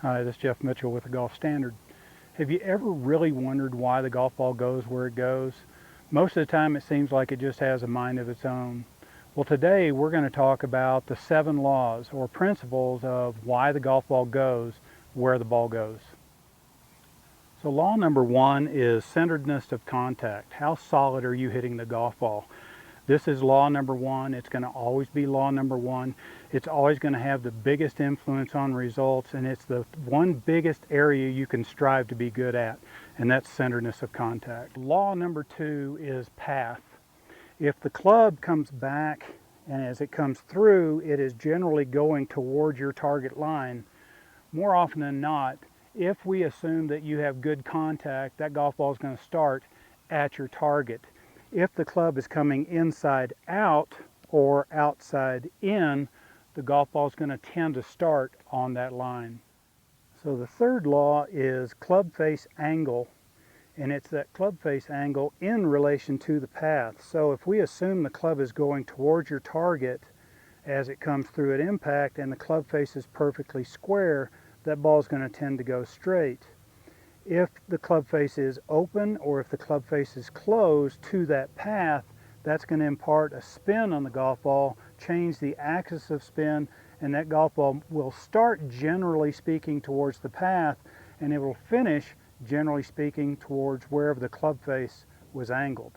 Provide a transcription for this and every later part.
Hi, this is Jeff Mitchell with the Golf Standard. Have you ever really wondered why the golf ball goes where it goes? Most of the time it seems like it just has a mind of its own. Well, today we're going to talk about the 7 laws or principles of why the golf ball goes where the ball goes. So law number 1 is centeredness of contact. How solid are you hitting the golf ball? This is law number 1. It's going to always be law number 1. It's always going to have the biggest influence on results, and it's the one biggest area you can strive to be good at, and that's centeredness of contact. Law number 2 is path. If the club comes back and as it comes through, it is generally going towards your target line. More often than not, if we assume that you have good contact, that golf ball is going to start at your target. If the club is coming inside out or outside in, the golf ball is going to tend to start on that line. So the third law is Clubface Angle, and it's that Clubface angle in relation to the path. So if we assume the club is going towards your target as it comes through at impact and the club face is perfectly square, that ball is going to tend to go straight. If the club face is open or if the club face is closed to that path, that's going to impart a spin on the golf ball, change the axis of spin, and that golf ball will start, generally speaking, towards the path, and it will finish, generally speaking, towards wherever the club face was angled.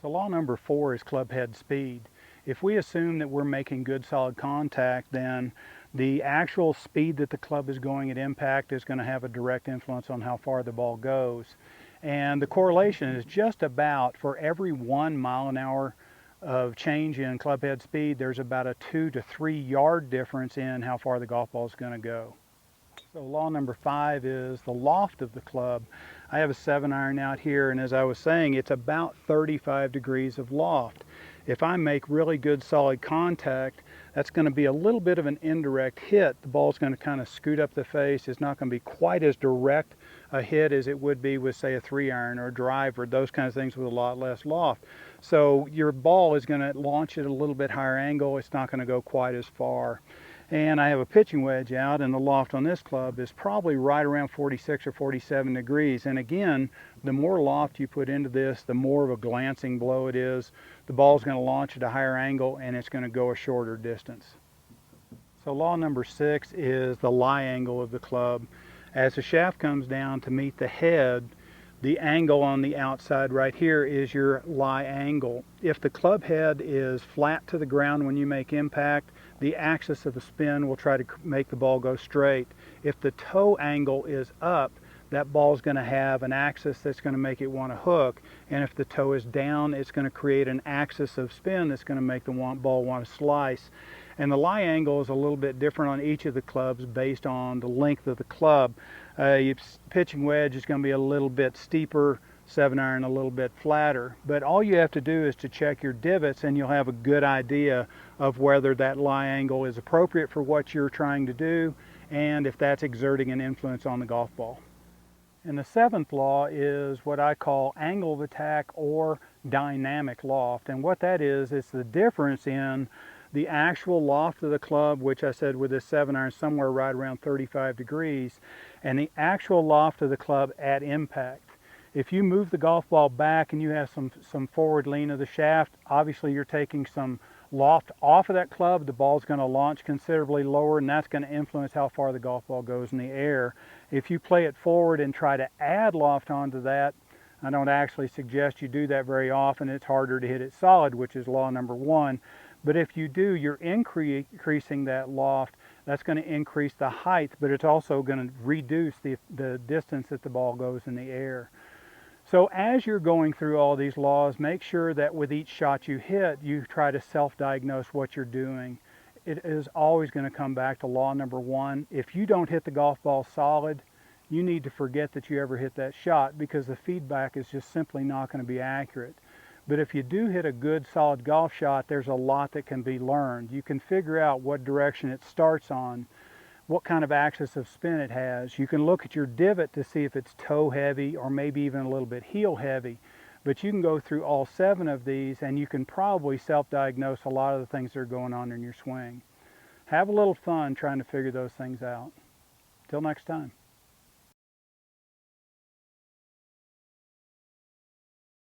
So law number 4 is club head speed. If we assume that we're making good solid contact, then the actual speed that the club is going at impact is going to have a direct influence on how far the ball goes. And the correlation is just about for every 1 mile an hour of change in club head speed, there's about a 2 to 3 yard difference in how far the golf ball is going to go. So law number 5 is the loft of the club. I have a 7-iron out here, and as I was saying, it's about 35 degrees of loft. If I make really good solid contact, that's going to be a little bit of an indirect hit. The ball's going to kind of scoot up the face. It's not going to be quite as direct a hit as it would be with, say, a 3-iron or a driver, those kinds of things with a lot less loft. So your ball is going to launch at a little bit higher angle. It's not going to go quite as far. And I have a pitching wedge out, and the loft on this club is probably right around 46 or 47 degrees. And again, the more loft you put into this, the more of a glancing blow it is. The ball's going to launch at a higher angle, and it's going to go a shorter distance. So law number 6 is the lie angle of the club. As the shaft comes down to meet the head, the angle on the outside right here is your lie angle. If the club head is flat to the ground when you make impact, the axis of the spin will try to make the ball go straight. If the toe angle is up, that ball is going to have an axis that's going to make it want to hook. And if the toe is down, it's going to create an axis of spin that's going to make the ball want to slice. And the lie angle is a little bit different on each of the clubs based on the length of the club. Your pitching wedge is going to be a little bit steeper, 7-iron a little bit flatter. But all you have to do is to check your divots, and you'll have a good idea of whether that lie angle is appropriate for what you're trying to do and if that's exerting an influence on the golf ball. And the 7th law is what I call angle of attack or dynamic loft. And what that is, it's the difference in the actual loft of the club, which I said with this 7-iron somewhere right around 35 degrees, and the actual loft of the club at impact. If you move the golf ball back and you have some forward lean of the shaft, obviously you're taking some loft off of that club. The ball's going to launch considerably lower, and that's going to influence how far the golf ball goes in the air. If you play it forward and try to add loft onto that, I don't actually suggest you do that very often. It's harder to hit it solid, which is law number 1. But if you do, you're increasing that loft. That's going to increase the height, but it's also going to reduce the distance that the ball goes in the air. So as you're going through all these laws, make sure that with each shot you hit, you try to self-diagnose what you're doing. It is always going to come back to law number 1. If you don't hit the golf ball solid, you need to forget that you ever hit that shot, because the feedback is just simply not going to be accurate. But if you do hit a good solid golf shot, there's a lot that can be learned. You can figure out what direction it starts on, what kind of axis of spin it has. You can look at your divot to see if it's toe heavy or maybe even a little bit heel heavy. But you can go through all 7 of these, and you can probably self-diagnose a lot of the things that are going on in your swing. Have a little fun trying to figure those things out. Till next time.